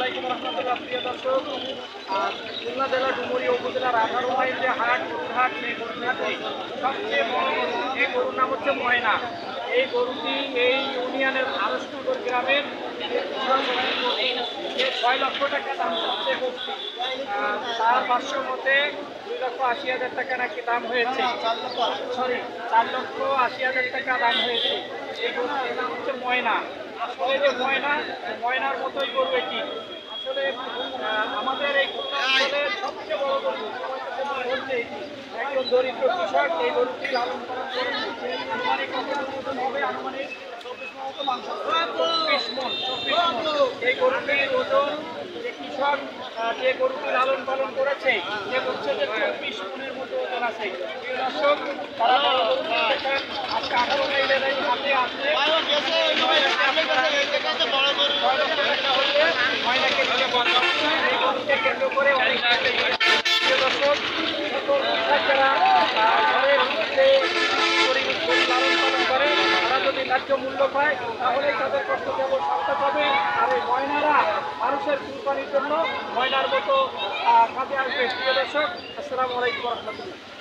আলাইকুম রহমতুল্লাহ। প্রিয় দর্শক, খুলনা জেলা ডুমুরিয়া উপজেলার 18 মাইল যে হাট, গরুর হাট, সেই গরুর হাটে সবচেয়ে বড় এই গরুর নাম হচ্ছে ময়না। এই গরুটি এই ইউনিয়নের আরশনগর গ্রামের 6 লক্ষ টাকা দাম হচ্ছে। তার ভাষ্য মতে 2,80,000 টাকা নাকি দাম হয়েছে। সরি, 4,80,000 টাকা দাম হয়েছে। এই গরুটির নাম হচ্ছে ময়না। আসলে যে ময়নার মতোই গরু এটি। আসলে আমাদের এই অঞ্চলের সবচেয়ে বড় গরু হচ্ছে এটি। একজন দরিদ্র কৃষক এই গরুটি লালন পালন করে আনুমানিক ওজন হবে আনুমানিক 24 মণ। এই গরুটির ওজন যে কৃষক যে গরুটি লালন পালন করেছে সে বলছে যে 24 মণের মতো ওজন আছে। দর্শক, তারা বড় গরু দেখেন আজকে 18 মাইলের এই হাতে আসলে ময়নাকে নিয়ে বন্ধ এই গরুকে কেন্দ্র করে অনেক দর্শক সকল কৃষক যারা ঘরের মধ্যে গরু লালন পালন করে তারা যদি ন্যায্য মূল্য পায় তাহলেই তাদের কষ্ট কেবল সার্থক হবে। আর এই ময়নারা মানুষের কুরবানির জন্য ময়নার মতো কাজে আসবে। প্রিয় দর্শক, আসসালামু আলাইকুম রহমতুল্লাহ।